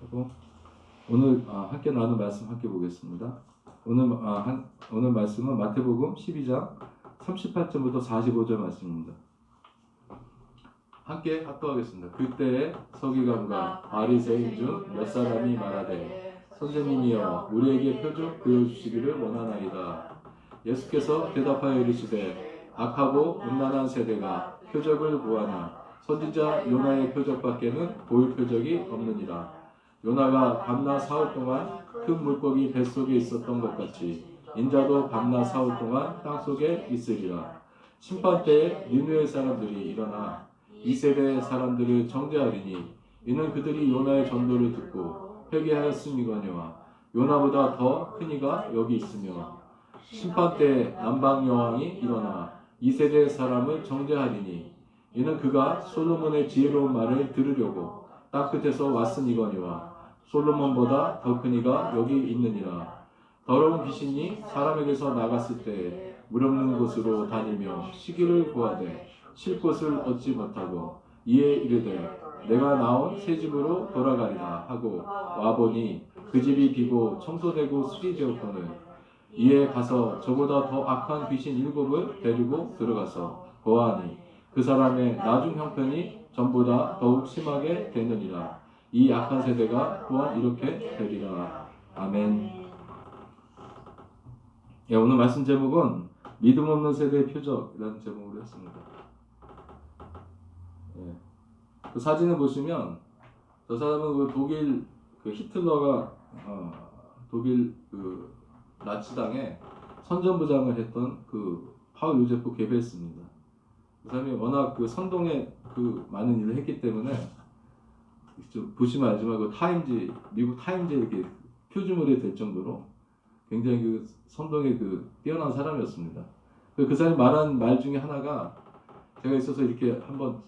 하고 오늘 함께 나눈 말씀 함께 보겠습니다. 오늘 말씀은 마태복음 12장 38절부터 45절 말씀입니다. 함께 합독하겠습니다. 그때에 서기관과 바리새인 중 몇 사람이 말하되 선생님이여 우리에게 표적 보여주시기를 원하나이다. 예수께서 대답하여 이르시되 악하고 음란한 세대가 표적을 구하나 선지자 요나의 표적밖에는 보일 표적이 없느니라. 요나가 밤낮 사흘 동안 큰 물고기 뱃속에 있었던 것 같이 인자도 밤낮 사흘 동안 땅속에 있으리라. 심판때에 니느웨 사람들이 일어나 이 세대의 사람들을 정죄하리니 이는 그들이 요나의 전도를 듣고 회개하였음이거니와 요나보다 더 큰 이가 여기 있으며 심판때에 남방 여왕이 일어나 이 세대의 사람을 정죄하리니 이는 그가 솔로몬의 지혜로운 말을 들으려고 땅끝에서 왔으니거니와 솔로몬보다 더 큰 이가 여기 있느니라. 더러운 귀신이 사람에게서 나갔을 때 물 없는 곳으로 다니며 쉬기를 구하되 쉴 곳을 얻지 못하고 이에 이르되 내가 나온 새 집으로 돌아가리라 하고 와보니 그 집이 비고 청소되고 수리되었거늘 이에 가서 저보다 더 악한 귀신 7을 데리고 들어가서 보아하니 그 사람의 나중 형편이 전보다 더욱 심하게 되느니라. 이 악한 세대가 또한 이렇게 되리라. 아멘. 예, 오늘 말씀 제목은 믿음 없는 세대의 표적이라는 제목으로 했습니다. 예, 그 사진을 보시면 저 사람은 그 독일 그 히틀러가 독일 그 나치당의 선전부장을 했던 그 파울 요제프 게베스입니다. 그 사람이 워낙 그 선동에 그 많은 일을 했기 때문에 좀 보시면 알지만 그 타임지 미국 타임지에 이렇게 표지물이 될 정도로 굉장히 그 선동에 그 뛰어난 사람이었습니다. 그 사람이 말한 말 중에 하나가 제가 있어서 이렇게 한번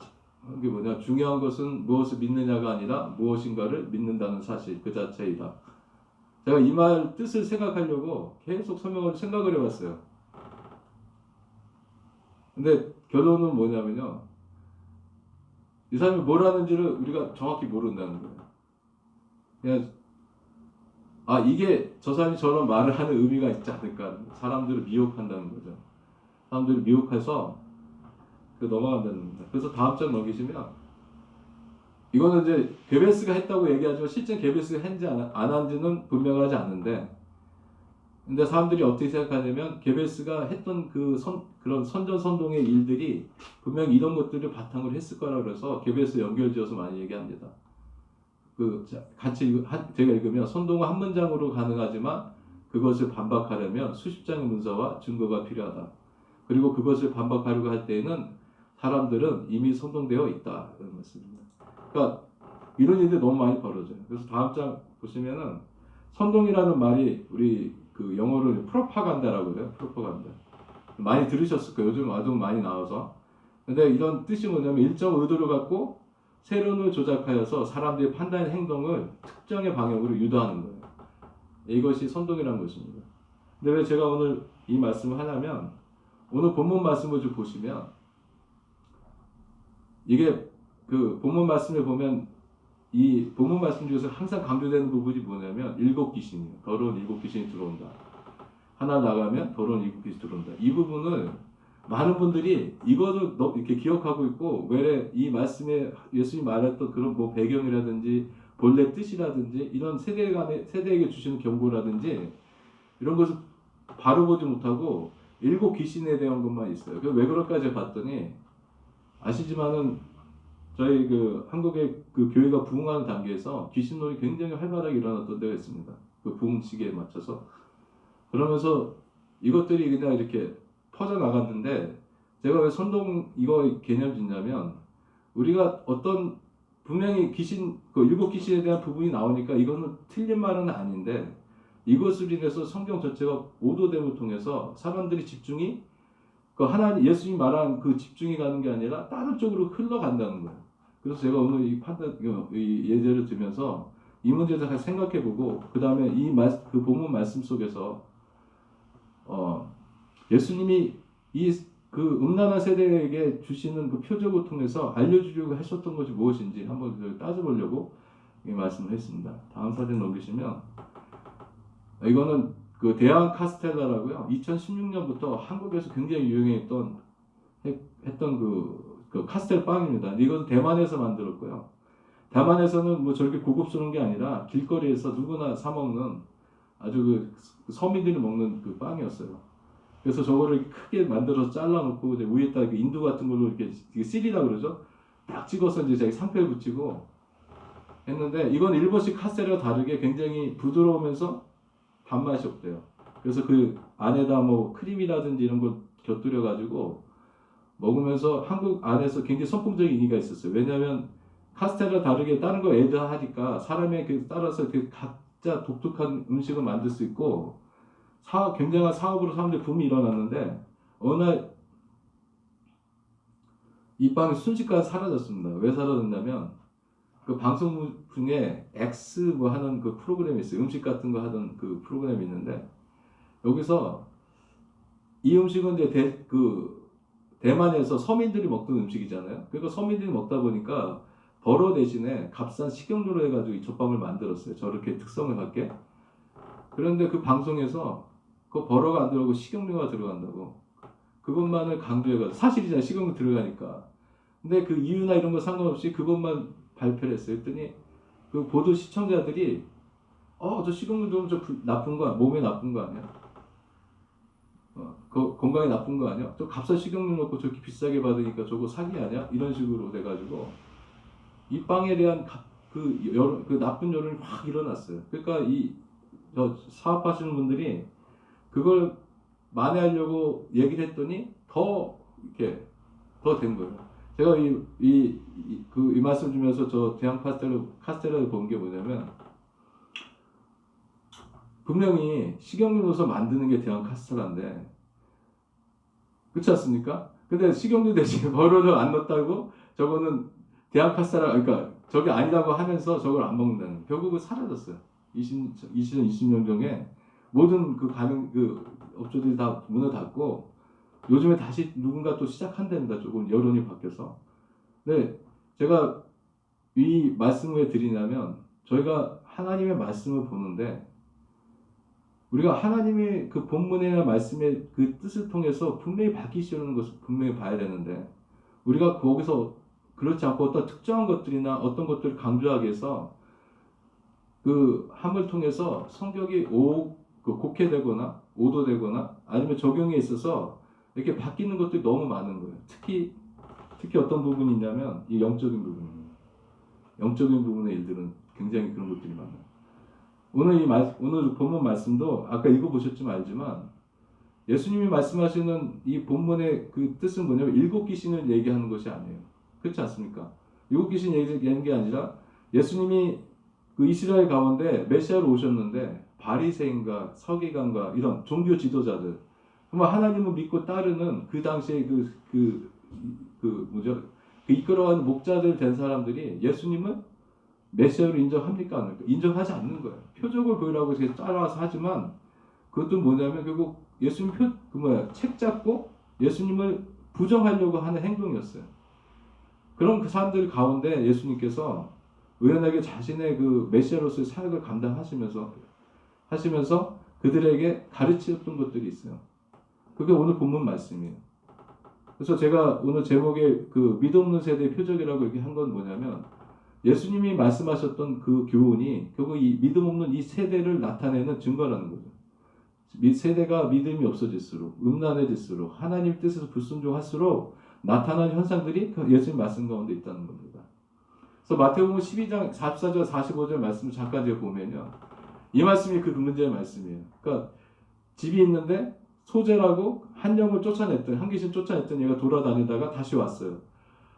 한 게 뭐냐, 중요한 것은 무엇을 믿느냐가 아니라 무엇인가를 믿는다는 사실 그 자체이다. 제가 이 말 뜻을 생각하려고 계속 생각을 해봤어요. 근데 결론은 뭐냐면요, 이 사람이 뭘 하는지를 우리가 정확히 모른다는 거예요. 그냥 이게 저 사람이 저런 말을 하는 의미가 있지 않을까. 사람들을 미혹한다는 거죠. 사람들을 미혹해서 넘어간다는 겁니다. 그래서 다음 장 넘기시면 이거는 이제 게베스가 했다고 얘기하지만 실제 게베스가 했는지 안 한지는 분명하지 않은데, 근데 사람들이 어떻게 생각하냐면 게베스가 했던 그런 선전선동의 일들이 분명히 이런 것들을 바탕으로 했을 거라고 그래서 게베스 연결지어서 많이 얘기합니다. 같이 제가 읽으면 선동은 한 문장으로 가능하지만 그것을 반박하려면 수십 장의 문서와 증거가 필요하다. 그리고 그것을 반박하려고 할 때에는 사람들은 이미 선동되어 있다. 이런 말씀입니다. 그러니까 이런 일들이 너무 많이 벌어져요. 그래서 다음 장 보시면은 선동이라는 말이 우리 그 영어로 프로파간다라고 해요. 프로파간다. 많이 들으셨을 거예요. 요즘 아주 많이 나와서. 근데 이런 뜻이 뭐냐면 일정 의도를 갖고 세론을 조작하여서 사람들의 판단 행동을 특정의 방향으로 유도하는 거예요. 이것이 선동이라는 것입니다. 근데 왜 제가 오늘 이 말씀을 하냐면 오늘 본문 말씀을 좀 보시면 이게 그 본문 말씀을 보면 이 본문 말씀 중에서 항상 강조되는 부분이 뭐냐면 7 귀신이에요. 더러운 7 귀신이 들어온다. 하나 나가면 더러운 7 귀신이 들어온다. 이 부분을 많은 분들이 이거를 이렇게 기억하고 있고, 왜 이 말씀에 예수님이 말했던 그런 뭐 배경이라든지 본래 뜻이라든지 이런 세대에게 주시는 경고라든지 이런 것을 바로 보지 못하고 7 귀신에 대한 것만 있어요. 왜 그럴까 제가 봤더니, 아시지만은 저희 그 한국의 그 교회가 부흥하는 단계에서 귀신놀이 굉장히 활발하게 일어났던 때가 있습니다. 그 부흥 시기에 맞춰서. 그러면서 이것들이 그냥 이렇게 퍼져나갔는데, 제가 왜 선동 이거 개념 짓냐면, 우리가 어떤 분명히 귀신, 그 7 귀신에 대한 부분이 나오니까 이거는 틀린 말은 아닌데, 이것으로 인해서 성경 전체가 오도됨을 통해서 사람들이 집중이 그 하나님 예수님이 말한 그 집중이 가는 게 아니라 다른 쪽으로 흘러간다는 거예요. 그래서 제가 오늘 이 예제를 들면서 이 문제를 잘 생각해보고, 그 다음에 그 본문 말씀 속에서 예수님이 그 음란한 세대에게 주시는 그 표적을 통해서 알려주려고 하셨던 것이 무엇인지 한번 따져보려고 이 말씀을 했습니다. 다음 사진 넘기시면 이거는 그 대왕 카스텔라라고요. 2016년부터 한국에서 굉장히 유행했던 했던 그 카스텔 빵입니다. 이것은 대만에서 만들었고요. 대만에서는 뭐 저렇게 고급스러운 게 아니라 길거리에서 누구나 사 먹는 아주 그 서민들이 먹는 그 빵이었어요. 그래서 저거를 크게 만들어서 잘라놓고 이제 위에다 인두 같은 걸로 이렇게 씨리라 그러죠. 딱 찍어서 이제 자기 상표에 붙이고 했는데 이건 일본식 카스텔과 다르게 굉장히 부드러우면서 단맛이 없대요. 그래서 그 안에다 뭐 크림이라든지 이런 걸 곁들여 가지고 먹으면서 한국 안에서 굉장히 선풍적인 의미가 있었어요. 왜냐하면 카스텔과 다르게 다른 거 애드하니까 사람에 따라서 그 각자 독특한 음식을 만들 수 있고 굉장한 사업으로 사람들이 붐이 일어났는데 어느 날 이 빵이 순식간에 사라졌습니다. 왜 사라졌냐면 그 방송 중에 X 뭐 하는 그 프로그램이 있어요. 음식 같은 거 하던 그 프로그램이 있는데 여기서 이 음식은 이제 대만에서 서민들이 먹던 음식이잖아요. 그러니까 서민들이 먹다 보니까 버러 대신에 값싼 식용유로 해가지고 이 젖빵을 만들었어요. 저렇게 특성을 갖게. 그런데 그 방송에서 그 버러가 안 들어가고 식용유가 들어간다고 그것만을 강조해가지고 사실이잖아요. 식용유 들어가니까. 근데 그 이유나 이런 거 상관없이 그것만 발표를 했어요. 그랬더니 그 보도 시청자들이 저 식용유 좀 나쁜 거 몸에 나쁜 거 아니야? 그 건강에 나쁜 거 아니야? 저 값싼 식용유 넣고 저렇게 비싸게 받으니까 저거 사기 아니야? 이런 식으로 돼가지고 이 빵에 대한 그 나쁜 여론이 확 일어났어요. 그러니까 저 사업하시는 분들이 그걸 만회하려고 얘기를 했더니 더 이렇게 더 된 거예요. 제가 이 말씀 주면서 저 대왕 카스텔라를 본 게 뭐냐면 분명히 식용유 넣어서 만드는 게 대왕 카스텔라인데 그렇지 않습니까? 근데 식용유 대신 버러를 안 넣었다고 저거는 대왕 카스텔라 그러니까 저게 아니라고 하면서 저걸 안 먹는다는 결국은 사라졌어요. 20년 전에 모든 그 업체들이 다 문을 닫고 요즘에 다시 누군가 또 시작한답니다. 조금 여론이 바뀌어서. 네, 제가 이 말씀을 왜 드리냐면 저희가 하나님의 말씀을 보는데 우리가 하나님의 그 본문이나 말씀의 그 뜻을 통해서 분명히 바뀌시려는 것을 분명히 봐야 되는데 우리가 거기서 그렇지 않고 어떤 특정한 것들이나 어떤 것들을 강조하기 위해서 그 함을 통해서 성격이 곡해되거나 오도되거나 아니면 적용에 있어서 이렇게 바뀌는 것들이 너무 많은 거예요. 특히 어떤 부분이 있냐면 이 영적인 부분입니다. 영적인 부분의 일들은 굉장히 그런 것들이 많아요. 오늘 본문 말씀도 아까 읽어보셨지만 알지만 예수님이 말씀하시는 이 본문의 그 뜻은 뭐냐면 일곱 귀신을 얘기하는 것이 아니에요. 그렇지 않습니까? 일곱 귀신 얘기하는 게 아니라 예수님이 그 이스라엘 가운데 메시아로 오셨는데 바리새인과 서기관과 이런 종교 지도자들 정말 하나님을 믿고 따르는 그 당시에 이끌어가는 목자들 된 사람들이 예수님을 메시아로 인정합니까? 안 합니까? 인정하지 않는 거예요. 표적을 보이라고 이렇게 따라와서 하지만 그것도 뭐냐면 결국 예수님 책 잡고 예수님을 부정하려고 하는 행동이었어요. 그런 그 사람들 가운데 예수님께서 의연하게 자신의 그 메시아로서의 사역을 감당하시면서 그들에게 가르치셨던 것들이 있어요. 그게 오늘 본문 말씀이에요. 그래서 제가 오늘 제목에 그 믿없는 세대의 표적이라고 얘기한 건 뭐냐면 예수님이 말씀하셨던 그 교훈이 결국 이 믿음 없는 이 세대를 나타내는 증거라는 거죠. 세대가 믿음이 없어질수록 음란해질수록 하나님 뜻에서 불순종할수록 나타나는 현상들이 그 예수님 말씀 가운데 있다는 겁니다. 그래서 마태복음 12장 44절 45절 말씀을 잠깐 제가 보면요. 이 말씀이 그 문제의 말씀이에요. 그러니까 집이 있는데 소재라고 한 귀신 쫓아냈던 얘가 돌아다니다가 다시 왔어요.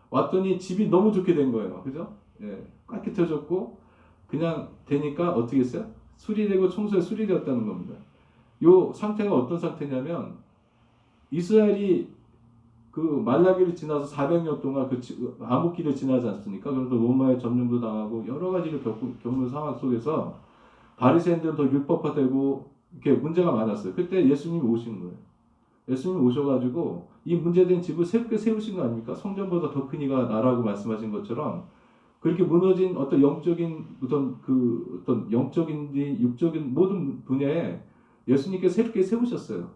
왔더니 집이 너무 좋게 된 거예요. 그죠? 예, 깨끗해졌고 그냥 되니까 어떻게 했어요? 수리되고 청소에 수리되었다는 겁니다. 요 상태가 어떤 상태냐면 이스라엘이 그 말라기를 지나서 400년 동안 그 암흑기를 지나지 않습니까? 그래서 로마의 점령도 당하고 여러 가지를 겪는 상황 속에서 바리새인들은 더 율법화되고 이렇게 문제가 많았어요. 그때 예수님이 오신 거예요. 예수님이 오셔가지고 이 문제된 집을 새롭게 세우신 거 아닙니까? 성전보다 더 큰 이가 나라고 말씀하신 것처럼 그렇게 무너진 어떤 영적인 어떤 영적인지 육적인 모든 분야에 예수님께서 새롭게 세우셨어요.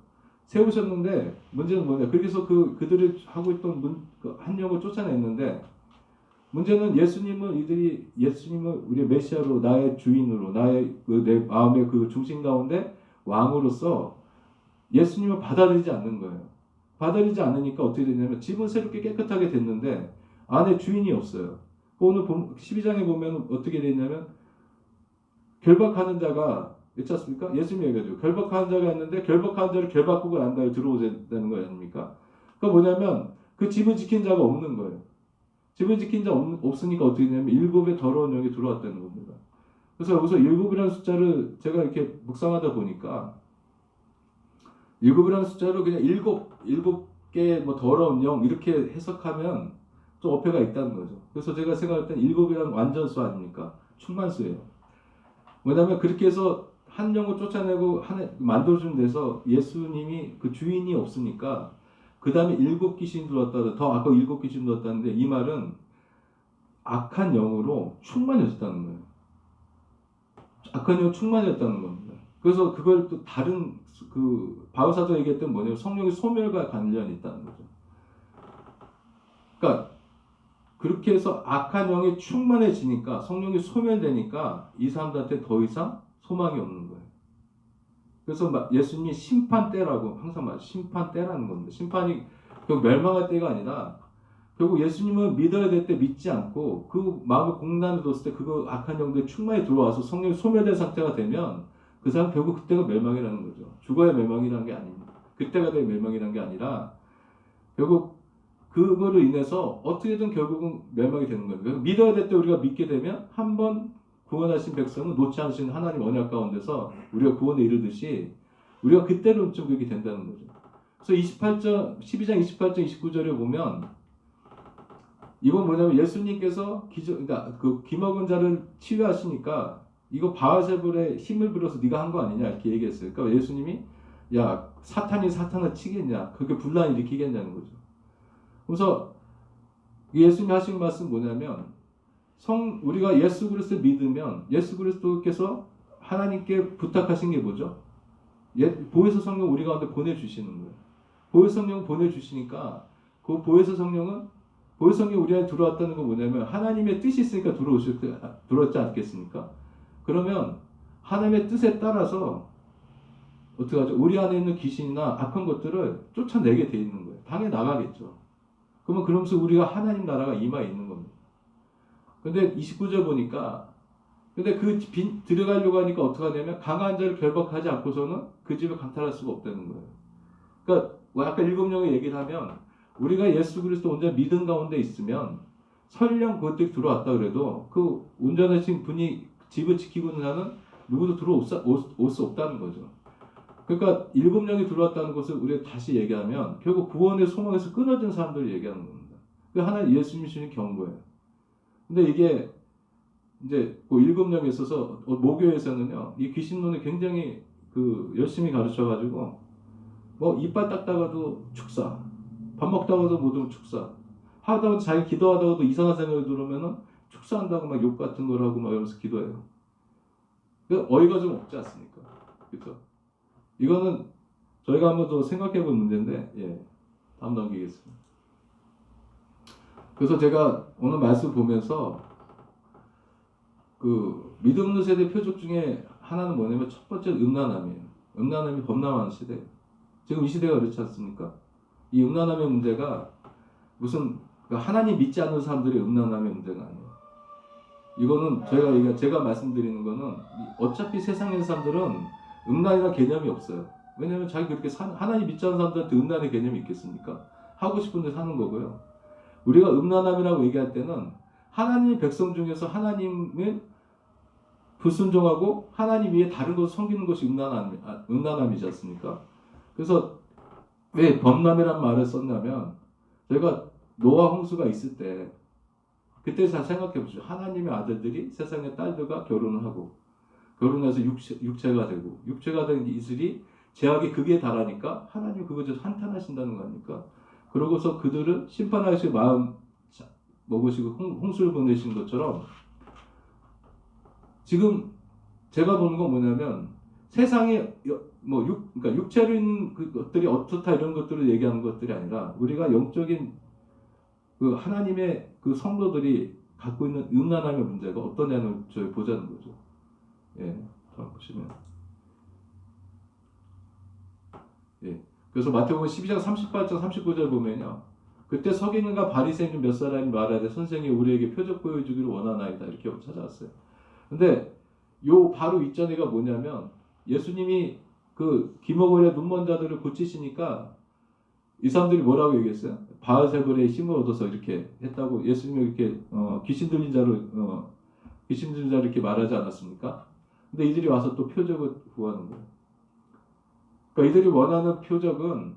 세우셨는데 문제는 뭐냐? 그래서 그들이 하고 있던 한 영을 쫓아냈는데 문제는 예수님을 우리의 메시아로 나의 주인으로 나의 내 마음의 그 중심 가운데 왕으로서 예수님을 받아들이지 않는 거예요. 받아들이지 않으니까 어떻게 되냐면 집은 새롭게 깨끗하게 됐는데 안에 주인이 없어요. 오늘 12장에 보면 어떻게 되냐면 결박하는 자가 있지 않습니까? 예수님 얘기하죠. 결박하는 자가 있는데 결박하는 자를 결박하고 난 다음에 들어오자는 거 아닙니까? 그러니까 뭐냐면 그 집을 지킨 자가 없는 거예요. 집을 지킨 자 없으니까 어떻게 되냐면 일곱의 더러운 영이 들어왔다는 겁니다. 그래서 여기서 일곱이라는 숫자를 제가 이렇게 묵상하다 보니까 일곱이라는 숫자로 그냥 일곱 개의 뭐 더러운 영 이렇게 해석하면 좀 어폐가 있다는 거죠. 그래서 제가 생각할 땐 일곱이라는 완전수 아닙니까? 충만수예요. 왜냐하면 그렇게 해서 한 영을 쫓아내고 만들어준 데서 예수님이 그 주인이 없으니까 그 다음에 일곱 귀신 들어왔다 더 아까 일곱 귀신 들어왔다는데 이 말은 악한 영으로 충만해졌다는 거예요. 악한 영 충만해졌다는 겁니다. 그래서 그걸 또 다른 바울사도 얘기했던 뭐냐면 성령의 소멸과 관련이 있다는 거죠. 그러니까 그렇게 해서 악한 영이 충만해지니까 성령이 소멸되니까 이 사람들한테 더 이상 소망이 없는 거예요. 그래서 예수님이 심판대라고 항상 말해요. 심판대라는 겁니다. 심판이 결국 멸망할 때가 아니라 결국 예수님을 믿어야 될 때 믿지 않고 그 마음을 공단에 뒀을 때 그거 악한 영들이 충만히 들어와서 성령이 소멸된 상태가 되면 그 사람 결국 그때가 멸망이라는 거죠. 죽어야 멸망이라는 게 아닙니다. 그때가 될 멸망이라는 게 아니라 결국 그거로 인해서 어떻게든 결국은 멸망이 되는 거예요. 믿어야 될 때 우리가 믿게 되면 한번 구원하신 백성은 놓지 않으신 하나님 언약 가운데서 우리가 구원에 이르듯이 우리가 그때로 좀 그렇게 된다는 거죠. 그래서 12장 28절 29절에 보면 이건 뭐냐면 예수님께서 그러니까 그 기먹은 자를 치유하시니까 이거 바알세불의 힘을 빌어서 네가 한 거 아니냐 이렇게 얘기했어요. 그러니까 예수님이 야 사탄이 사탄을 치겠냐 그게 분란 일으키겠냐는 거죠. 그래서 예수님이 하신 말씀 뭐냐면 우리가 예수 그리스도를 믿으면 예수 그리스도께서 하나님께 부탁하신 게 뭐죠? 보혜사 성령 우리 가운데 보내주시는 거예요. 보혜사 성령 보내주시니까 그 보혜사 성령이 우리 안에 들어왔다는 건 뭐냐면 하나님의 뜻이 있으니까 들어왔지 않겠습니까? 그러면 하나님의 뜻에 따라서 어떻게 하죠? 우리 안에 있는 귀신이나 악한 것들을 쫓아내게 돼 있는 거예요. 당연히 나가겠죠. 그러면서 우리가 하나님 나라가 임하에 있는 겁니다. 근데 29절 보니까 근데 들어가려고 하니까 어떻게 하냐면 강한 자를 결박하지 않고서는 그 집을 강탈할 수가 없다는 거예요. 그러니까 아까 일곱 영의 얘기를 하면 우리가 예수 그리스도 온전히 믿음 가운데 있으면 설령 그것들이 들어왔다 그래도 그 온전하신 분이 집을 지키고 있는 자는 누구도 들어올 수 없다는 거죠. 그러니까 일곱 영이 들어왔다는 것을 우리가 다시 얘기하면 결국 구원의 소망에서 끊어진 사람들을 얘기하는 겁니다. 그 하나님 예수님이 주신 경고예요. 근데 이게 이제 그 일곱 영에 있어서 모교에서는요 이 귀신론을 굉장히 열심히 가르쳐가지고 뭐 이빨 닦다가도 축사, 밥 먹다가도 모두 축사, 하다가 자기 기도하다가도 이상한 생각이 들으면은 축사한다고 막 욕 같은 걸 하고 막 이러면서 기도해요. 어이가 좀 없지 않습니까? 그렇죠? 이거는 저희가 한번 더 생각해 볼 문제인데, 다음 넘기겠습니다. 그래서 제가 오늘 말씀 보면서 믿음 없는 세대 표적 중에 하나는 뭐냐면 첫 번째 음란함이에요. 음란함이 범람하는 시대. 지금 이 시대가 그렇지 않습니까? 이 음란함의 문제가 무슨 하나님 믿지 않는 사람들의 음란함의 문제가 아니에요. 이거는 제가 말씀드리는 거는 어차피 세상의 사람들은 음란이라는 개념이 없어요. 왜냐하면 자기 그렇게 하나님 믿지 않는 사람들한테 음란의 개념이 있겠습니까? 하고 싶은 데 사는 거고요. 우리가 음란함이라고 얘기할 때는 하나님의 백성 중에서 하나님을 불순종하고 하나님 위에 다른 것을 섬기는 것이 음란함이지 않습니까? 그래서 왜 범람이란 말을 썼냐면 저희가 노아 홍수가 있을 때 그때 잘 생각해 보죠. 하나님의 아들들이 세상의 딸들과 결혼을 하고 결혼해서 육체가 되고 육체가 된 이들이 죄악의 극에 달하니까 하나님 그것을 한탄하신다는 거 아닙니까? 그러고서 그들을 심판하실 마음 먹으시고 홍수를 보내신 것처럼 지금 제가 보는 건 뭐냐면 세상에 그러니까 육체로 있는 그 것들이 어떻다 이런 것들을 얘기하는 것들이 아니라 우리가 영적인 그 하나님의 그 성도들이 갖고 있는 음란함의 문제가 어떠냐는 저희 보자는 거죠. 예, 보시면 예, 그래서 마태복음 12장 38절 39절 보면요. 그때 서기관과 바리새인 몇 사람이 말하되 선생이 우리에게 표적 보여주기를 원하나이다 이렇게 찾아왔어요. 근데 요 바로 이전에가 뭐냐면 예수님이 그 기먹으려 눈먼 자들을 고치시니까 이 사람들이 뭐라고 얘기했어요? 바알세불의 힘을 얻어서 이렇게 했다고 예수님이 이렇게 귀신 들린 자를 이렇게 말하지 않았습니까? 근데 이들이 와서 또 표적을 구하는 거예요. 그러니까 이들이 원하는 표적은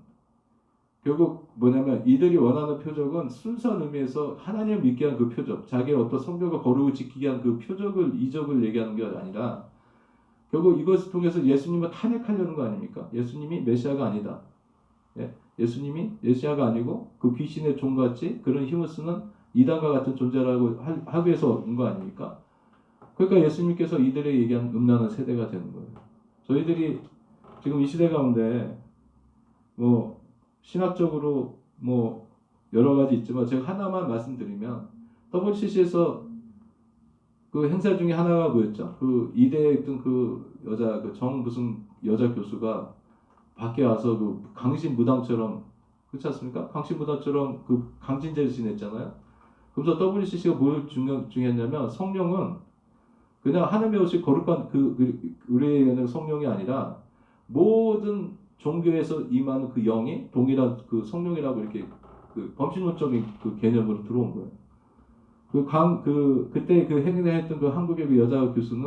결국 뭐냐면 이들이 원하는 표적은 순수한 의미에서 하나님을 믿게 한 그 표적, 자기의 어떤 성벽을 거룩을 지키게 한 그 표적을 이적을 얘기하는 게 아니라 결국 이것을 통해서 예수님을 탄핵하려는 거 아닙니까? 예수님이 메시아가 아니다. 예? 예수님이 메시아가 아니고 그 귀신의 종같이 그런 힘을 쓰는 이단과 같은 존재라고 하기 위해서 온 거 아닙니까? 그러니까 예수님께서 이들의 얘기한 음란한 세대가 되는 거예요. 저희들이 지금 이 시대 가운데 뭐 신학적으로 뭐 여러 가지 있지만 제가 하나만 말씀드리면 WCC에서 그 행사 중에 하나가 뭐였죠? 그 이대에 있던 그 여자 그 정 무슨 여자 교수가 밖에 와서 그 강신 무당처럼 그렇지 않습니까? 강신 무당처럼 그 강진제를 지냈잖아요. 그래서 WCC가 뭘 중요했냐면 성령은 그냥 하늘에 오실 거룩한 우리의 성령이 아니라 모든 종교에서 임하는 그 영이 동일한 그 성령이라고 이렇게 그 범신론적인 그 개념으로 들어온 거예요. 그때 그 행사했던 그 한국의 그 여자 교수는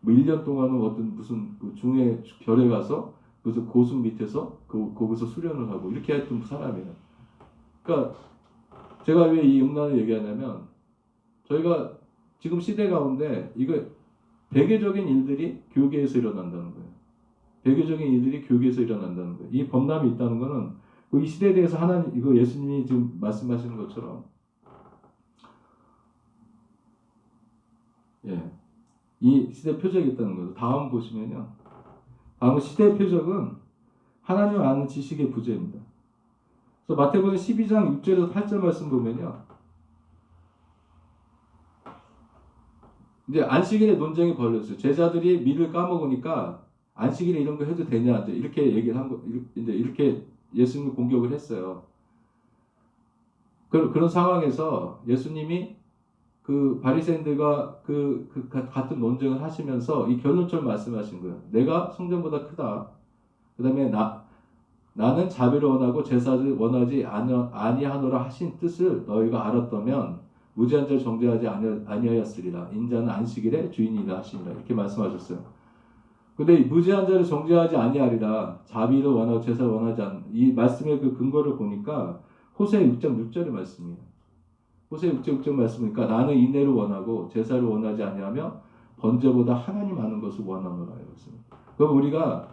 뭐 1년 동안은 어떤 무슨 그 중에 별에 가서 무슨 고수 밑에서 거기서 수련을 하고 이렇게 했던 사람이에요. 그러니까 제가 왜 이 음란을 얘기하냐면 저희가 지금 시대 가운데 이거 배교적인 일들이 교계에서 일어난다는 거예요. 배교적인 일들이 교계에서 일어난다는 거예요. 이 범람이 있다는 거는 이 시대에 대해서 하나님 이거 예수님이 지금 말씀하시는 것처럼 예, 이 시대 표적이 있다는 거죠. 다음 보시면요. 다음 시대의 표적은 하나님을 아는 지식의 부재입니다. 그래서 마태복음 12장 6절에서 8절 말씀 보면요. 이제 안식일에 논쟁이 벌어졌어요. 제자들이 밀을 까먹으니까 안식일에 이런 거 해도 되냐 이제 이렇게 얘기를 한 거, 이제 이렇게 예수님을 공격을 했어요. 그런 상황에서 예수님이 그 바리새인들과 같은 논쟁을 하시면서 이 결론처럼 말씀하신 거예요. 내가 성전보다 크다. 그다음에 나는 자비를 원하고 제사를 원하지 아니하노라 하신 뜻을 너희가 알았다면 무지한 자를 정죄하지 아니하였으리라. 인자는 안식일의 주인이라 하시니라. 이렇게 말씀하셨어요. 근데 무지한 자를 정죄하지 아니하리라. 자비를 원하고 제사를 원하지 않는 이 말씀의 그 근거를 보니까 호세 6장 6절의 말씀이에요. 호세 6장 6절 말씀이니까 나는 인애를 원하고 제사를 원하지 아니하며 번제보다 하나님 아는 것을 원하노라. 그럼 우리가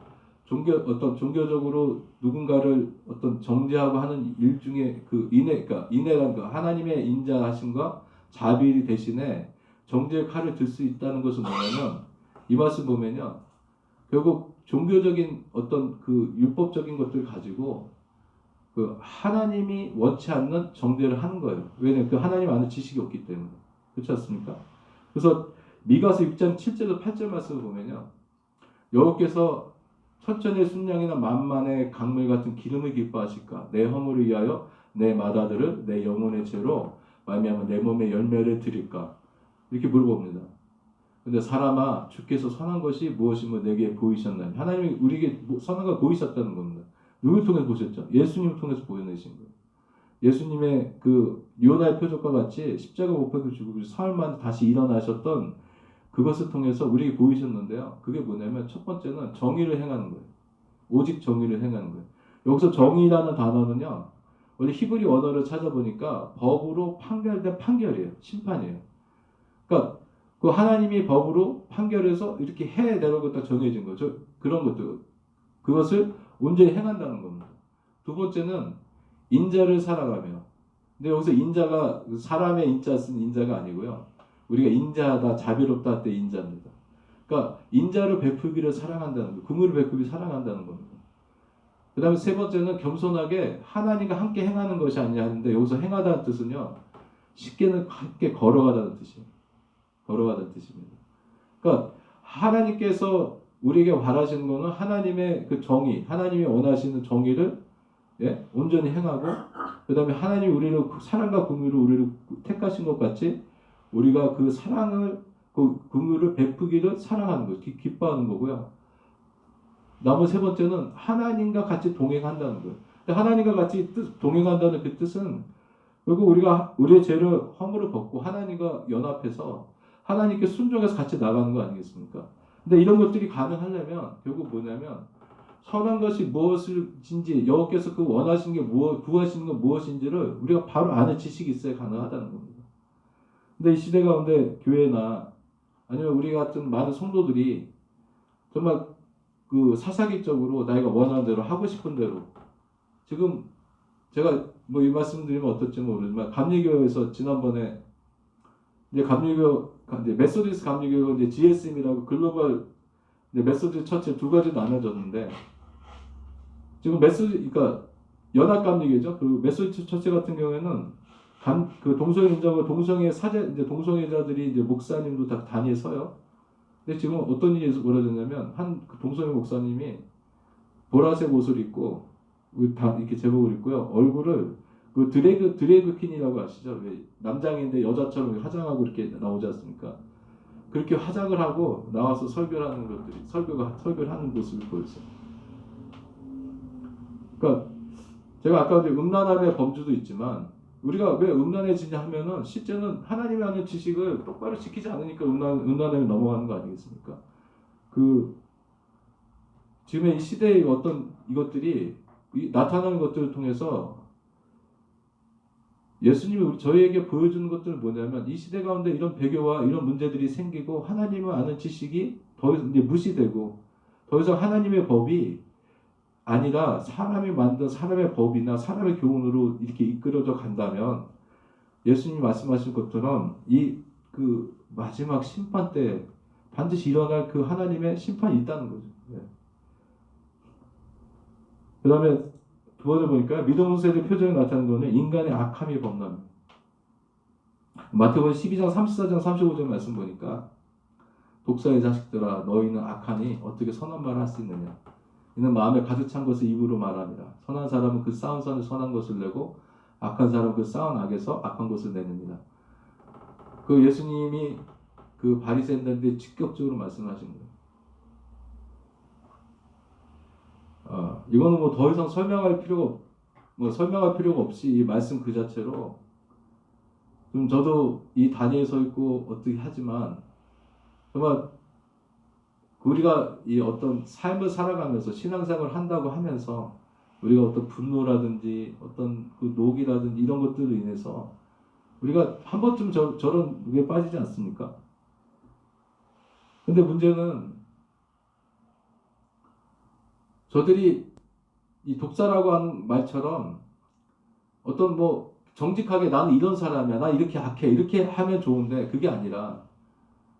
어떤 종교적으로 누군가를 어떤 정죄하고 하는 일 중에 그 그러니까 인애란 거 하나님의 인자하심과 자비 대신에 정죄의 칼을 들 수 있다는 것은 뭐냐면 이 말씀 보면요. 결국 종교적인 어떤 그 율법적인 것들 가지고 그 하나님이 원치 않는 정죄를 하는 거예요. 왜냐면 그 하나님 아는 지식이 없기 때문에. 그렇지 않습니까? 그래서 미가서 6장 7절에서 8절 말씀을 보면요. 여호께서 천천의 순양이나 만만의 강물 같은 기름을 기뻐하실까? 내 허물을 위하여 내 맏아들을 내 영혼의 죄로 말미암아 내 몸의 열매를 드릴까? 이렇게 물어봅니다. 근데 사람아 주께서 선한 것이 무엇이며 내게 보이셨나니? 하나님이 우리에게 선한 걸 보이셨다는 겁니다. 누굴 통해서 보셨죠? 예수님을 통해서 보여내신 거예요. 예수님의 그 요나의 표적과 같이 십자가 못 박혀 죽고 사흘 만에 다시 일어나셨던 그것을 통해서 우리에게 보이셨는데요. 그게 뭐냐면 첫 번째는 정의를 행하는 거예요. 오직 정의를 행하는 거예요. 여기서 정의라는 단어는요. 원래 히브리 원어를 찾아보니까 법으로 판결된 판결이에요. 심판이에요. 그러니까 그 하나님이 법으로 판결해서 이렇게 해내라고 딱 정해진 거죠. 그런 것들. 그것을 온전히 행한다는 겁니다. 두 번째는 인자를 살아가며 근데 여기서 인자가 사람의 인자 쓴 인자가 아니고요. 우리가 인자하다, 자비롭다 할 때 인자입니다. 그러니까 인자를 베풀기를 사랑한다는 거, 긍휼을 베풀기 사랑한다는 겁니다. 그 다음에 세 번째는 겸손하게 하나님과 함께 행하는 것이 아니냐 하는데 여기서 행하다는 뜻은요. 쉽게는 함께 걸어가다는 뜻이에요. 걸어가다는 뜻입니다. 그러니까 하나님께서 우리에게 바라시는 것은 하나님의 그 정의, 하나님이 원하시는 정의를 온전히 행하고 그 다음에 하나님 우리를 사랑과 긍휼로 우리를 택하신 것 같이 우리가 그 사랑을 그 긍휼을 베푸기를 사랑하는 거, 기뻐하는 거고요. 나머지 세 번째는 하나님과 같이 동행한다는 거예요. 하나님과 같이 동행한다는 그 뜻은 결국 우리가 우리의 죄를 허물을 벗고 하나님과 연합해서 하나님께 순종해서 같이 나가는 거 아니겠습니까? 근데 이런 것들이 가능하려면 결국 뭐냐면 선한 것이 무엇인지 여호와께서 그 원하시는 게 구하시는 건 무엇인지를 우리가 바로 아는 지식이 있어야 가능하다는 겁니다. 근데 이 시대 가운데 교회나 아니면 우리 같은 많은 성도들이 정말 그 사사기적으로 나이가 원하는 대로 하고 싶은 대로 지금 제가 뭐 이 말씀 드리면 어떨지 모르지만 감리교회에서 지난번에 이제 감리교 이제 메소디스 감리교회가 이제 GSM이라고 글로벌 이제 메소디스 처치 두 가지 나눠졌는데 지금 그러니까 연합 감리교죠. 그 메소디스 처치 같은 경우에는 그 동성애 인정을 동성애 사제 이제 동성애자들이 이제 목사님도 다 단위에 서요. 근데 지금 어떤 일이 벌어졌냐면 한 그 동성애 목사님이 보라색 옷을 입고 다 이렇게 제복을 입고요. 얼굴을 그 드래그 퀸이라고 아시죠? 왜 남장인데 여자처럼 화장하고 이렇게 나오지 않습니까? 그렇게 화장을 하고 나와서 설교를 하는 것들이 설교를 하는 모습을 보였어요. 그러니까 제가 아까 이제 음란함의 범주도 있지만 우리가 왜 음란해지냐 하면은 실제는 하나님이 하는 지식을 똑바로 지키지 않으니까 음란함에 넘어가는 거 아니겠습니까? 그 지금의 이 시대의 어떤 이것들이 나타나는 것들을 통해서 예수님이 저희에게 보여주는 것들은 뭐냐면 이 시대 가운데 이런 배교와 이런 문제들이 생기고 하나님을 아는 지식이 더 이제 무시되고 더 이상 하나님의 법이 아니라 사람이 만든 사람의 법이나 사람의 교훈으로 이렇게 이끌어져 간다면 예수님이 말씀하신 것처럼 이 그 마지막 심판 때 반드시 일어날 그 하나님의 심판이 있다는 거죠. 그 다음에 두 번째 보니까 믿음 세대 표정에 나타나는 것은 인간의 악함이 범람입니다. 마태복음 12장 34장 35절 말씀 보니까 독사의 자식들아 너희는 악하니 어떻게 선한 말을 할 수 있느냐 이는 마음에 가득 찬 것을 입으로 말하니라. 선한 사람은 그 쌓은 선에 선한 것을 내고 악한 사람은 그 쌓은 악에서 악한 것을 내느니라. 그 예수님이 그 바리새인들한테 직접적으로 말씀하신 거예요. 이거는 뭐 더 이상 설명할 필요가 없이 이 말씀 그 자체로 좀 저도 이 단위에 서 있고 어떻게 하지만 정말 우리가 이 어떤 삶을 살아가면서 신앙생활을 한다고 하면서 우리가 어떤 분노라든지 어떤 그 녹이라든지 이런 것들로 인해서 우리가 한 번쯤 저런 게 빠지지 않습니까? 근데 문제는 저들이 이 독사라고 하는 말처럼 어떤 뭐 정직하게 나는 이런 사람이야, 나 이렇게 악해, 이렇게 하면 좋은데 그게 아니라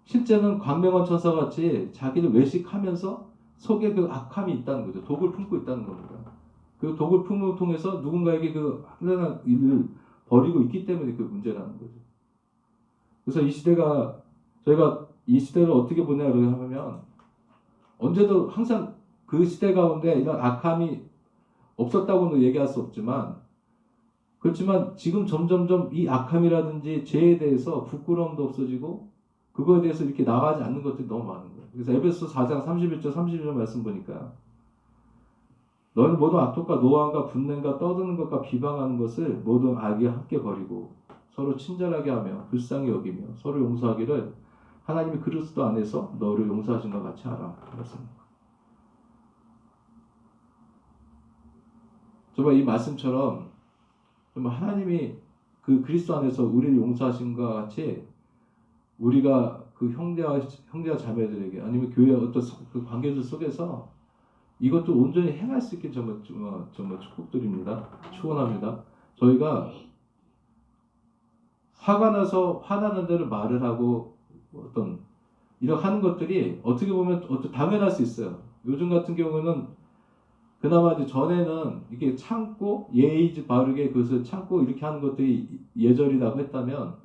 실제는 광명한 천사같이 자기를 외식하면서 속에 그 악함이 있다는 거죠. 독을 품고 있다는 겁니다. 그 독을 품음을 통해서 누군가에게 그 하나님 일을 벌이고 있기 때문에 그 문제라는 거죠. 그래서 이 시대가 저희가 이 시대를 어떻게 보냐고 하면 언제도 항상 그 시대 가운데 이런 악함이 없었다고는 얘기할 수 없지만 그렇지만 지금 점점점 이 악함이라든지 죄에 대해서 부끄러움도 없어지고 그거에 대해서 이렇게 나가지 않는 것들이 너무 많은 거예요. 그래서 에베소 4장 31절 32절 말씀 보니까 너희는 모든 악독과 노함과 분냄과 떠드는 것과 비방하는 것을 모든 악에 함께 버리고 서로 친절하게 하며 불쌍히 여기며 서로 용서하기를 하나님이 그리스도 안에서 너를 용서하신 것 같이 하라. 그렇습니다. 정말 이 말씀처럼 정말 하나님이 그 그리스도 안에서 우리를 용서하신 것 같이 우리가 그 형제와 자매들에게 아니면 교회 어떤 그 관계들 속에서 이것도 온전히 행할 수 있게 정말 축복드립니다. 축원합니다. 저희가 화가 나서 화나는 대로 말을 하고 어떤 이렇게 하는 것들이 어떻게 보면 당연할 수 있어요. 요즘 같은 경우는 그나마 이제 전에는 이게 참고 예의 바르게 그것을 참고 이렇게 하는 것들이 예절이라고 했다면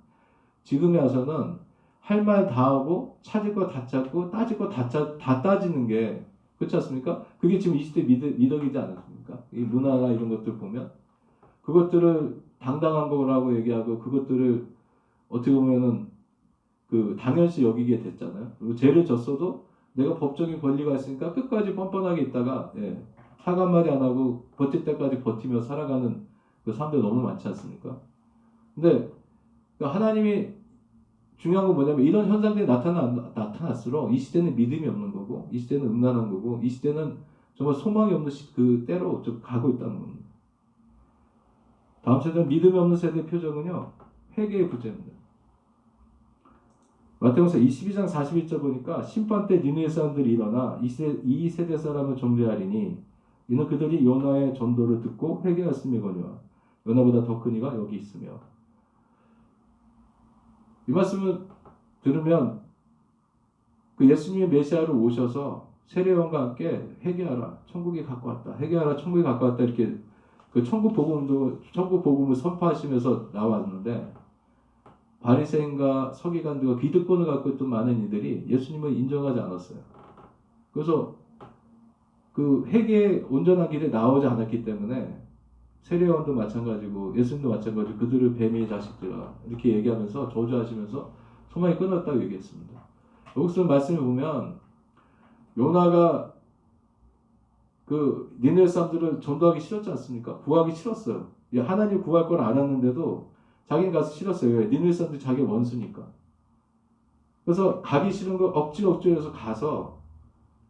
지금에 와서는 할 말 다 하고 찾을 거 다 찾고 따질 거 다 따지는 게 그렇지 않습니까? 그게 지금 20대 미덕이지 않습니까? 이 문화나 이런 것들 보면 그것들을 당당한 거라고 얘기하고 그것들을 어떻게 보면은 그 당연시 여기게 됐잖아요. 그리고 죄를 졌어도 내가 법적인 권리가 있으니까 끝까지 뻔뻔하게 있다가 사과 한마디 안 하고 버틸 때까지 버티며 살아가는 그 사람들 너무 많지 않습니까? 근데 하나님이 중요한 건 뭐냐면 이런 현상들이 나타날수록 이 시대는 믿음이 없는 거고 이 시대는 음란한 거고 이 시대는 정말 소망이 없는 그 때로 좀 가고 있다는 겁니다. 다음 세대는 믿음이 없는 세대의 표적은요. 회개의 부재입니다. 마태복음 22장 41절 보니까 심판 때 니느웨 사람들이 일어나 이 세대 사람을 정죄하리니 이는 그들이 요나의 전도를 듣고 회개하였음이거니와 요나보다 더 큰 이가 여기 있으며. 이 말씀을 들으면 그 예수님이 메시아로 오셔서 세례요한과 함께 회개하라 천국이 가까웠다 회개하라 천국이 가까웠다 이렇게 그 천국 복음을 선포하시면서 나왔는데 바리새인과 서기관들과 기득권을 갖고 있던 많은 이들이 예수님을 인정하지 않았어요. 그래서 그 회개의 온전한 길에 나오지 않았기 때문에 세례요한도 마찬가지고 예수님도 마찬가지고 그들을 뱀의 자식들아 이렇게 얘기하면서 저주하시면서 소망이 끊었다고 얘기했습니다. 여기서 말씀을 보면 요나가 그 니느웨 사람들을 전도하기 싫었지 않습니까? 구하기 싫었어요. 하나님 구할 걸 알았는데도 자기는 가서 싫었어요. 왜? 니느웨 사람들이 자기 원수니까. 그래서 가기 싫은 거 억지로 해서 가서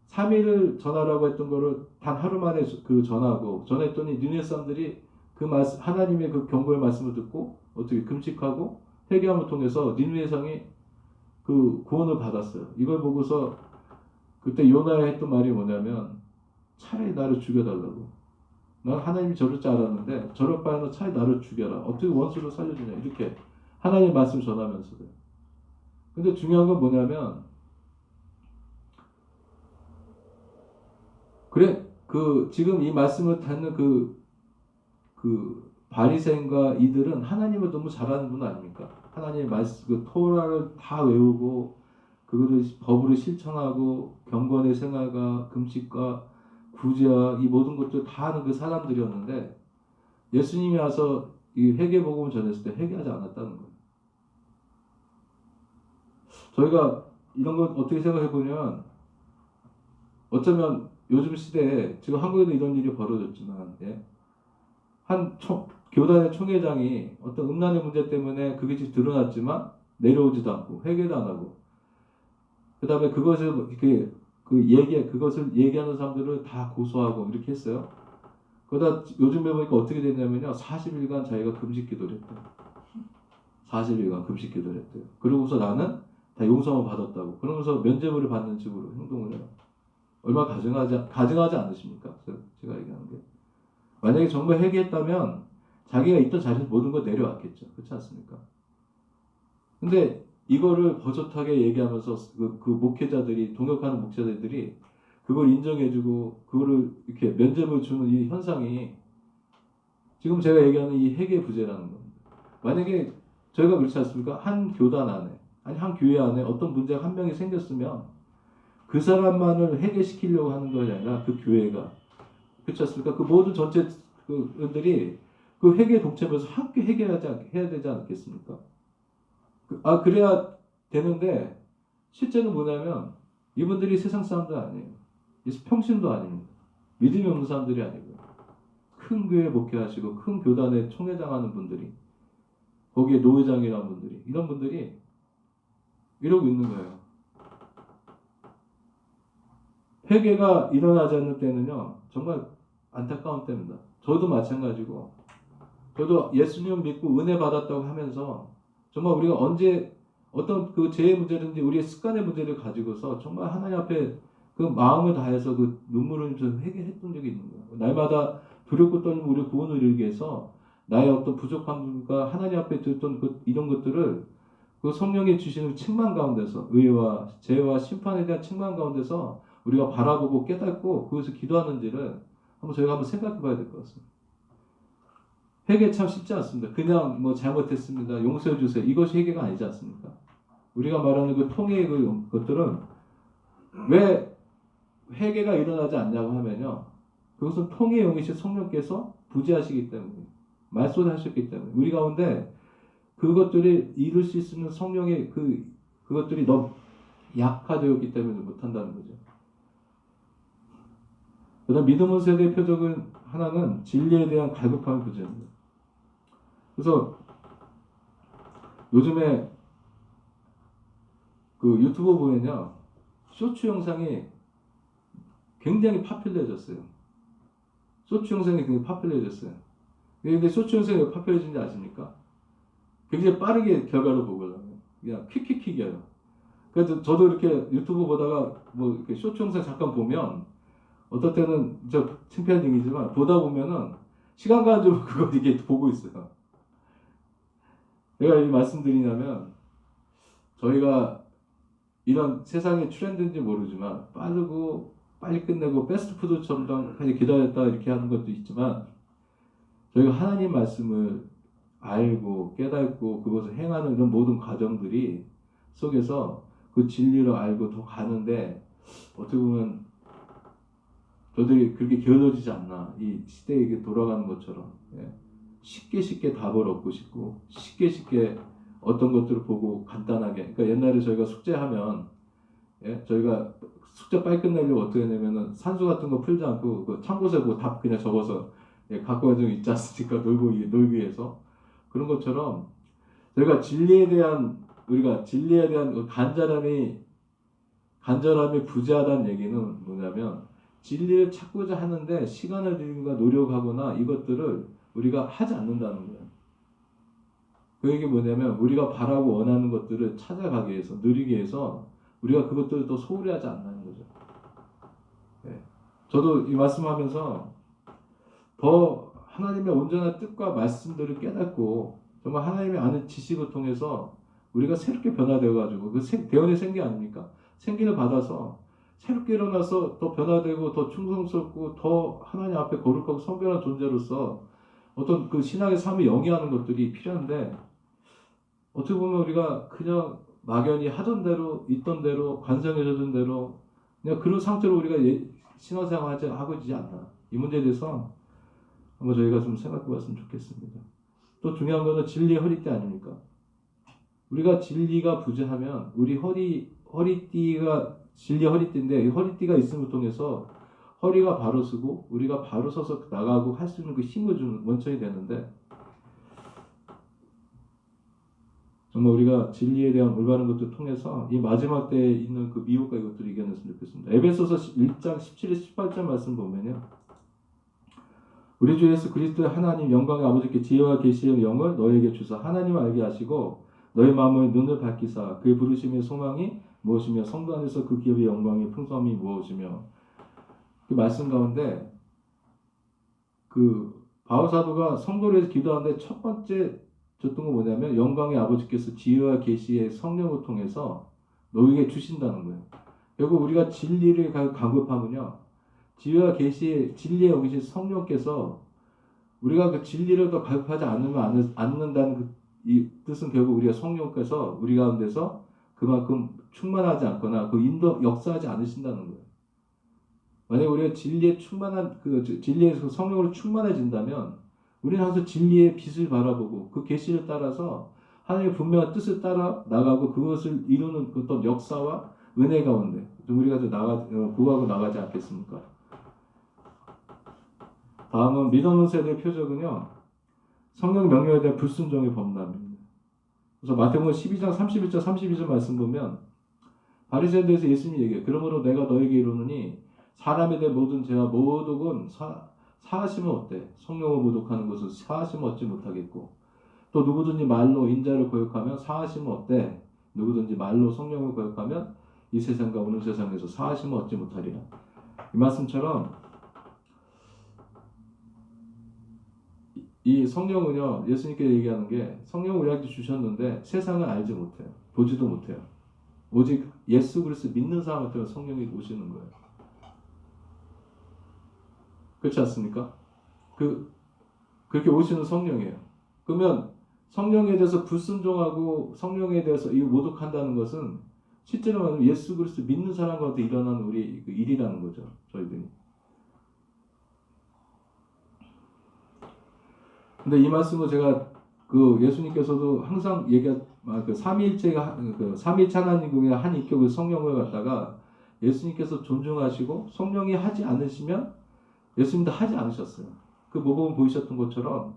3일을 전하라고 했던 거를 단 하루 만에 그 전했더니 니느웨 사람들이 그 말씀, 하나님의 그 경고의 말씀을 듣고 어떻게 금식하고 회개함을 통해서 니느웨 성이 그 구원을 받았어요. 이걸 보고서 그때 요나가 했던 말이 뭐냐면 차라리 나를 죽여달라고. 난 하나님이 저럴 줄 알았는데 저럴 바에는 차라리 나를 죽여라. 어떻게 원수를 살려주냐. 이렇게 하나님의 말씀 전하면서도. 근데 중요한 건 뭐냐면 그래 그 지금 이 말씀을 듣는 그 바리새인과 이들은 하나님을 너무 잘 아는 분 아닙니까? 하나님의 말씀 그 토라를 다 외우고 그거를 법으로 실천하고 경건의 생활과 금식과 구제와 이 모든 것들 다 하는 그 사람들이었는데 예수님이 와서 이 회개 복음을 전했을 때 회개하지 않았다는 거예요. 저희가 이런 것 어떻게 생각해 보면 어쩌면 요즘 시대에 지금 한국에도 이런 일이 벌어졌지만 교단의 총회장이 어떤 음란의 문제 때문에 그게 지금 드러났지만 내려오지도 않고 회개도 안 하고 그 다음에 그것을 그것을 얘기하는 사람들을 다 고소하고 이렇게 했어요. 그러다 요즘에 보니까 어떻게 됐냐면요. 40일간 자기가 금식 기도를 했대요. 40일간 금식 기도를 했대요. 그러고서 나는 다 용서를 받았다고. 그러면서 면죄부를 받는 식으로 행동을 해요. 얼마나 가증하지 않으십니까? 제가 얘기하는 게. 만약에 정말 회개했다면 자기가 있던 자신 모든 걸 내려왔겠죠. 그렇지 않습니까? 근데 이거를 버젓하게 얘기하면서 그 목회자들이 동역하는 목회자들이 그걸 인정해주고 그거를 이렇게 면죄부를 주는 이 현상이 지금 제가 얘기하는 이 회개 부재라는 겁니다. 만약에 저희가 그렇지 않습니까? 한 교단 안에 아니 한 교회 안에 어떤 문제가 한 명이 생겼으면 그 사람만을 회개시키려고 하는 것이 아니라 그 교회가 그렇지 않습니까? 그 모든 전체 그들이 그 회개 동참에서 함께 해야 되지 않겠습니까? 그래야 되는데 실제는 뭐냐면 이분들이 세상 사람도 아니에요. 평신도 아닙니다. 믿음이 없는 사람들이 아니고요. 큰 교회 목회하시고 큰 교단에 총회장 하는 분들이 거기에 노회장이라는 분들이 이런 분들이 이러고 있는 거예요. 회개가 일어나지 않는 때는요. 정말 안타까운 때입니다. 저도 마찬가지고 저도 예수님 믿고 은혜 받았다고 하면서 정말 우리가 언제 어떤 그 죄의 문제든지 우리의 습관의 문제를 가지고서 정말 하나님 앞에 그 마음을 다해서 그 눈물을 흘리면서 회개했던 적이 있는 거예요. 날마다 두렵고 떨리는 우리 구원을 이루기 위해서 나의 어떤 부족함과 하나님 앞에 드렸던 이런 것들을 그 성령이 주시는 책망 가운데서 의와 죄와 심판에 대한 책망 가운데서 우리가 바라보고 깨닫고 그것을 기도하는지를 저희가 한번 생각해 봐야 될 것 같습니다. 회개 참 쉽지 않습니다. 그냥 뭐 잘못했습니다. 용서해 주세요. 이것이 회개가 아니지 않습니까? 우리가 말하는 그 통해의 것들은 왜 회개가 일어나지 않냐고 하면요. 그것은 통해의 영이신 성령께서 부재하시기 때문에 말씀하셨기 때문에 우리 가운데 그것들이 이룰 수 있는 성령의 그것들이 너무 약화되었기 때문에 못한다는 거죠. 그다음 믿음의 세대의 표적은 하나는 진리에 대한 갈급함이 부재합니다. 그래서 요즘에 그 유튜브 보면요 쇼츠 영상이 굉장히 파퓰러해졌어요. 쇼츠 영상이 굉장히 파퓰러해졌어요. 근데 쇼츠 영상이 왜 파퓰러해진지 아십니까? 굉장히 빠르게 결과를 보거든요. 그냥 퀵이에요. 그래서 저도 이렇게 유튜브 보다가 뭐 이렇게 쇼츠 영상 잠깐 보면 어떨 때는 저 창피한 얘기지만 보다 보면은 시간 가는 줄 모르고 그거 이렇게 보고 있어요. 내가 이 말씀드리냐면 저희가 이런 세상의 트렌드인지 모르지만 빠르고 빨리 끝내고 패스트푸드처럼 기다렸다 이렇게 하는 것도 있지만 저희가 하나님 말씀을 알고 깨닫고 그것을 행하는 이런 모든 과정들이 속에서 그 진리를 알고 더 가는데 어떻게 보면 저들이 그렇게 게을러지지 않나 이 시대에 돌아가는 것처럼 쉽게 답을 얻고 싶고 쉽게 어떤 것들을 보고 간단하게 그러니까 옛날에 저희가 숙제하면 저희가 숙제 빨리 끝내려고 어떻게 하냐면은 산수 같은 거 풀지 않고 그 참고서에 뭐 답 그냥 적어서 갖고 가지고 있지 않습니까? 놀기 위해서 그런 것처럼 저희가 우리가 진리에 대한 간절함이 부재하다는 얘기는 뭐냐면 진리를 찾고자 하는데 시간을 들이고 노력하거나 이것들을 우리가 하지 않는다는 거예요. 그 얘기 뭐냐면 우리가 바라고 원하는 것들을 찾아가기 위해서 누리기 위해서 우리가 그것들을 더 소홀히 하지 않는 거죠. 저도 이 말씀하면서 더 하나님의 온전한 뜻과 말씀들을 깨닫고 정말 하나님의 아는 지식을 통해서 우리가 새롭게 변화되어가지고 그 대원의 생기 아닙니까? 생기를 받아서 새롭게 일어나서 더 변화되고 더 충성스럽고 더 하나님 앞에 거룩하고 성별한 존재로서 어떤 그 신앙의 삶을 영위하는 것들이 필요한데 어떻게 보면 우리가 그냥 막연히 하던 대로 있던 대로 관성해졌던 대로 그냥 그런 상태로 우리가 신앙생활 하고 있지 않나 이 문제에 대해서 한번 저희가 좀 생각해 봤으면 좋겠습니다. 또 중요한 것은 진리의 허리띠 아닙니까? 우리가 진리가 부재하면 우리 허리띠가 진리의 허리띠인데 이 허리띠가 있음을 통해서 허리가 바로 서고 우리가 바로 서서 나가고 할 수 있는 그 힘을 주는 원천이 되는데 정말 우리가 진리에 대한 올바른 것들을 통해서 이 마지막 때에 있는 그 미혹과 이것들을 이겨냈으면 좋겠습니다. 에베소서 1장 17절 18절 말씀 보면요. 우리 주 예수 그리스도의 하나님 영광의 아버지께 지혜와 계시의 영을 너에게 주사 하나님을 알게 하시고 너의 마음의 눈을 밝히사 그의 부르심의 소망이 무엇이며 성도 안에서 그 기업의 영광의 풍성함이 무엇이며 그 말씀 가운데 그 바울 사도가 성도를 위해서 기도하는데 첫 번째 줬던 건 뭐냐면 영광의 아버지께서 지혜와 계시의 성령을 통해서 너에게 주신다는 거예요. 결국 우리가 진리를 간구하면요. 지혜와 계시의 진리에 오신 성령께서 우리가 그 진리를 더 갈급하지 않는다는 이 뜻은 결국 우리가 성령께서 우리 가운데서 그만큼 충만하지 않거나 그 역사하지 않으신다는 거예요. 만약 우리가 진리에 충만한 진리에서 성령으로 충만해진다면 우리는 항상 진리의 빛을 바라보고 그 계시를 따라서 하나님의 분명한 뜻을 따라 나가고 그것을 이루는 어떤 역사와 은혜 가운데 우리가 구하고 나가지 않겠습니까? 다음은 믿음의 세대의 표적은요. 성령 명령에 대한 불순종의 범람입니다. 그래서 마태복음 12장 31절 32절 말씀 보면 바리새인들에서 예수님이 얘기해요. 그러므로 내가 너에게 이르노니 사람에 대한 모든 죄와 모독은 사하시면 어때? 성령을 모독하는 것은 사하시면 얻지 못하겠고 또 누구든지 말로 인자를 고역하면 사하시면 어때? 누구든지 말로 성령을 고역하면 이 세상과 오는 세상에서 사하시면 얻지 못하리라. 이 말씀처럼 이 성령은요, 예수님께 얘기하는 게 성령을 우리한테 주셨는데 세상은 알지 못해요. 보지도 못해요. 오직 예수 그리스도 믿는 사람한테 성령이 오시는 거예요. 그렇지 않습니까? 그렇게 오시는 성령이에요. 그러면 성령에 대해서 불순종하고 성령에 대해서 이 모독한다는 것은 실제로 말하면 예수 그리스도 믿는 사람한테 일어나는 우리 그 일이라는 거죠. 저희들이. 근데 이 말씀을 제가 그 예수님께서도 항상 그 삼위일체가 그 삼위일체 하나님의 한 인격의 성령을 갖다가 예수님께서 존중하시고 성령이 하지 않으시면 예수님도 하지 않으셨어요. 그 모범을 보이셨던 것처럼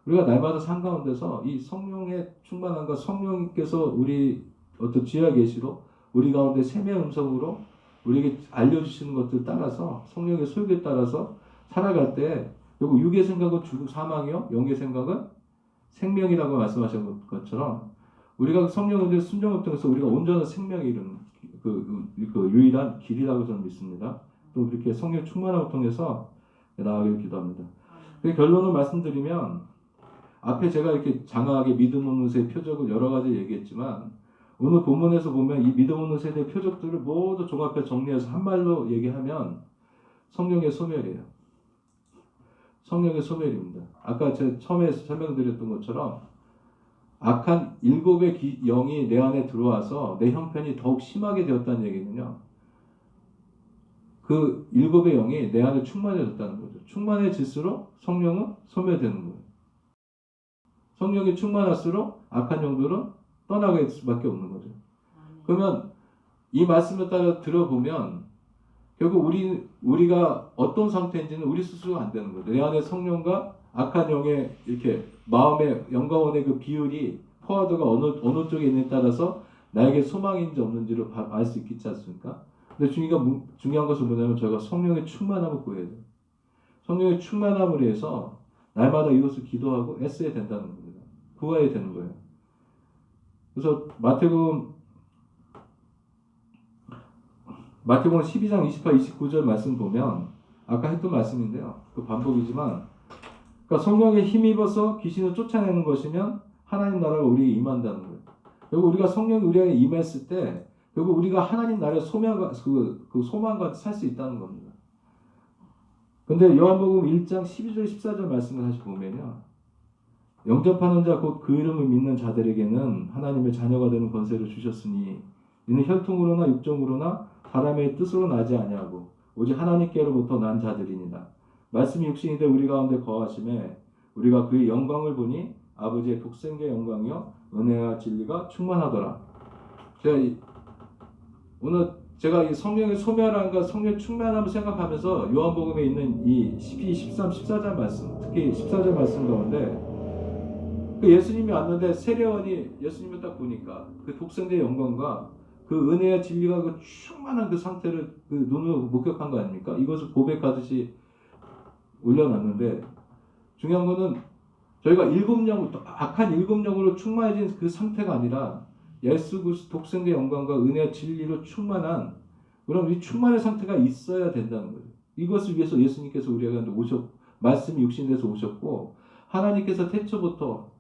우리가 날마다 삶 가운데서 이 성령의 충만함과 성령께서 우리 어떤 지혜와 계시로 우리 가운데 생명의 음성으로 우리에게 알려주시는 것들 따라서 성령의 소욕에 따라서 살아갈 때 결국 육의 생각은 죽음 사망이요 영의 생각은 생명이라고 말씀하신 것처럼 우리가 성령의 순종을 통해서 우리가 온전한 생명에 이르는 그 유일한 길이라고 저는 믿습니다. 또 그렇게 성령 충만함을 통해서 나아가길 기도합니다. 그 결론을 말씀드리면 앞에 제가 이렇게 장황하게 믿음 없는 세의 표적을 여러 가지 얘기했지만 오늘 본문에서 보면 이 믿음 없는 세대의 표적들을 모두 종합해 정리해서 한 말로 얘기하면 성령의 소멸이에요. 성령의 소멸입니다. 아까 제가 처음에 설명드렸던 것처럼 악한 일곱의 영이 내 안에 들어와서 내 형편이 더욱 심하게 되었다는 얘기는요. 그 일곱의 영이 내 안에 충만해졌다는 거죠. 충만해질수록 성령은 소멸되는 거예요. 성령이 충만할수록 악한 영들은 떠나갈 수밖에 없는 거죠. 그러면 이 말씀을 따라 들어보면 결국 우리가 어떤 상태인지는 우리 스스로가 안 되는 거죠. 내 안에 성령과 악한 영의 이렇게 마음의 영과원의 그 비율이 포화도가 어느 쪽에 있느냐에 따라서 나에게 소망인지 없는지를 알 수 있겠지 않습니까? 근데 중요한 것은 뭐냐면 저희가 성령의 충만함을 구해야 돼요. 성령의 충만함을 위해서 날마다 이것을 기도하고 애써야 된다는 겁니다. 구해야 되는 거예요. 그래서 마태복음 12장 28, 29절 말씀 보면 아까 했던 말씀인데요. 그 반복이지만 그러니까 성령에 힘입어서 귀신을 쫓아내는 것이면 하나님 나라가 우리에게 임한다는 거예요. 결국 우리가 성령이 우리에게 임했을 때 결국 우리가 하나님 나라의 그 소망과 살 수 있다는 겁니다. 근데 요한복음 1장 12절 14절 말씀을 다시 보면요. 영접하는 자 곧 그 이름을 믿는 자들에게는 하나님의 자녀가 되는 권세를 주셨으니 이는 혈통으로나 육정으로나 사람의 뜻으로 나지 아니하고 오직 하나님께로부터 난 자들이니라. 말씀이 육신이 되 우리 가운데 거하심에 우리가 그의 영광을 보니 아버지의 독생자의 영광이요 은혜와 진리가 충만하더라. 오늘 제가 이 성령의 소멸함과 성령의 충만함을 생각하면서 요한복음에 있는 이 12, 13, 14절 말씀, 특히 14절 말씀 가운데 그 예수님이 왔는데 세례원이 예수님을 딱 보니까 그 독생자의 영광과 그 은혜와 진리가 그 충만한 그 상태를 그 눈으로 목격한 거 아닙니까? 이것을 고백하듯이 올려놨는데 중요한 거는 저희가 악한 일곱 영으로 충만해진 그 상태가 아니라 예수 그리스도 독생자의 영광과 은혜와 진리로 충만한 그런 이 충만의 상태가 있어야 된다는 거예요. 이것을 위해서 예수님께서 우리에게 말씀이 육신돼서 오셨고 하나님께서 태초부터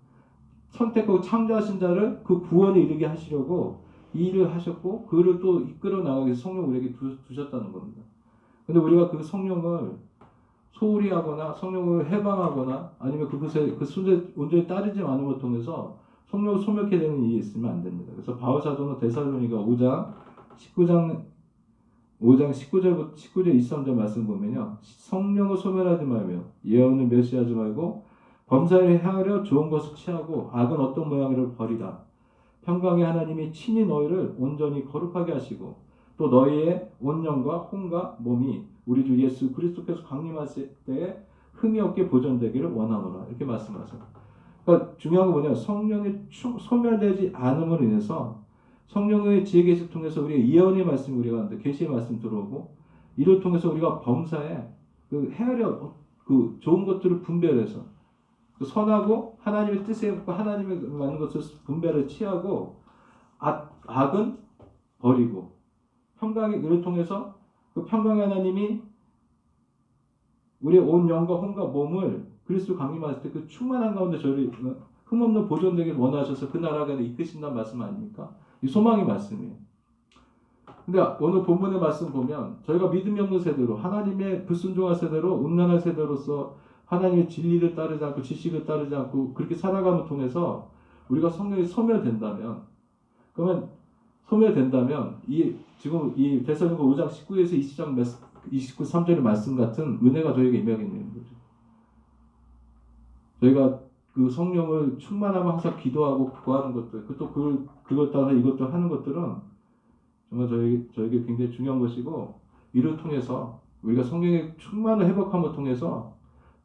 선택하고 창조하신 자를 그 구원에 이르게 하시려고 이 일을 하셨고 그를 또 이끌어 나가기 위해서 성령을 우리에게 두셨다는 겁니다. 근데 우리가 그 성령을 소홀히 하거나 성령을 해방하거나 아니면 그것에 그 순서에 온전히 따르지 않은 것을 통해서 성령을 소멸케 되는 일이 있으면 안 됩니다. 그래서 바울 사도는 데살로니가 5장 19절 23절 말씀 보면요. 성령을 소멸하지 말며 예언을 멸시하지 말고 범사를 행하려 좋은 것을 취하고 악은 어떤 모양이를 버리라. 평강의 하나님이 친히 너희를 온전히 거룩하게 하시고 또 너희의 온 영과 혼과 몸이 우리 주 예수 그리스도께서 강림하실 때에 흠이 없게 보존되기를 원하노라. 이렇게 말씀하세요. 그러니까 중요한 건 뭐냐? 성령이 소멸되지 않음으로 인해서 성령의 지혜 계시를 통해서 우리가 예언의 말씀 우리가 하는데 계시의 말씀 들어오고 이를 통해서 우리가 범사에 그 헤아려 그 좋은 것들을 분별해서 그 선하고 하나님의 뜻에 맞고 하나님의 맞는 것을 분별을 취하고 악은 버리고 평강의 의를 통해서 그 평강의 하나님이 우리의 온 영과 혼과 몸을 그리스도 강림하실 때 그 충만한 가운데 저를 흠없는 보존되길 원하셔서 그 나라가 이끄신다는 말씀 아닙니까? 이 소망의 말씀이에요. 근데 오늘 본문의 말씀 보면 저희가 믿음이 없는 세대로 하나님의 불순종한 세대로 음란한 세대로서 하나님의 진리를 따르지 않고 지식을 따르지 않고 그렇게 살아감을 통해서 우리가 성령이 소멸된다면 그러면 소멸된다면 지금 이 데살로니가 5장 19에서 20장 29, 3절의 말씀 같은 은혜가 저에게 임하게 되는 거죠. 저희가 그 성령을 충만하면 항상 기도하고 구하는 것들, 또 그걸 따라 이것들 하는 것들은 정말 저에게 굉장히 중요한 것이고 이를 통해서 우리가 성령의 충만을 회복함을 통해서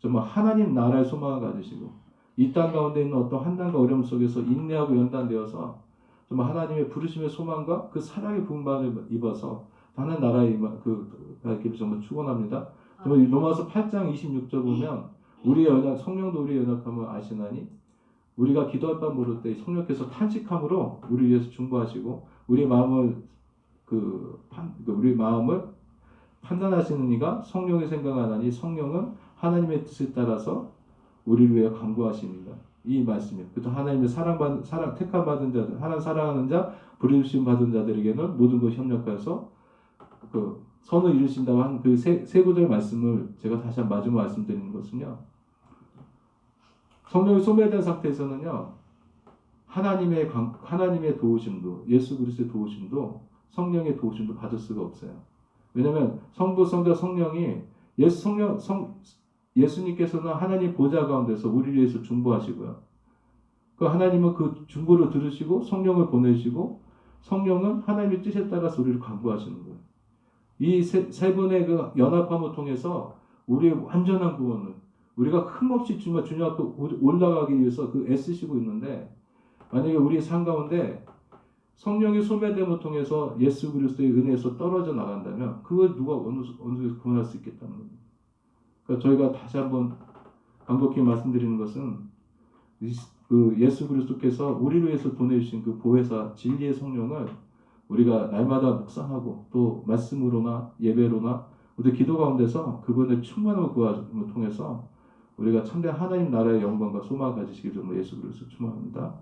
정말 하나님 나라의 소망을 가지시고 이 땅 가운데 있는 어떤 환난과 어려움 속에서 인내하고 연단되어서 정말 하나님의 부르심의 소망과 그 사랑의 부흥받을 입어서 하나님 나라에 가기를 정말 축원합니다. 정말 로마서 8장 26절 보면 우리의 연약 성령도 우리의 연약함을 아시나니 우리가 기도할 바 모를 때 성령께서 탄식함으로 우리 위해서 중보하시고 우리 마음을 우리 마음을 판단하시는 이가 성령의 생각하나니 성령은 하나님의 뜻에 따라서 우리를 위해 간구하십니다. 이 말씀이에요. 또 하나님의 택함 받은 자들, 하나님 사랑하는 자, 부르심 받은 자들에게는 모든 것이 협력해서 선을 이루신다고 한 그 세 구절 말씀을 제가 다시 한번 마지막 말씀드리는 것은요. 성령이 소멸된 상태에서는요. 하나님의 도우심도 예수 그리스도의 도우심도 성령의 도우심도 받을 수가 없어요. 왜냐하면 성부, 성자, 성령이 예수님께서는 하나님 보좌 가운데서 우리를 위해서 중보하시고요. 그 하나님은 그 중보를 들으시고 성령을 보내시고 성령은 하나님의 뜻에 따라서 우리를 간구하시는 거예요. 이 세 분의 그 연합함을 통해서 우리의 완전한 구원을 우리가 흠없이 주님 앞에 올라가기 위해서 애쓰시고 있는데 만약에 우리의 삶 가운데 성령의 소멸됨을 통해서 예수 그리스도의 은혜에서 떨어져 나간다면 그걸 누가 어느 쪽에서 구원할 수 있겠다는 겁니다. 그러니까 저희가 다시 한번 간곡히 말씀드리는 것은 예수 그리스도께서 우리를 위해서 보내주신 그 보혜사 진리의 성령을 우리가 날마다 묵상하고 또 말씀으로나 예배로나 우리 기도 가운데서 그분의 충만함을 구함을 통해서 우리가 참된 하나님 나라의 영광과 소망을 가지시기 위해 예수 그리스도 축원합니다.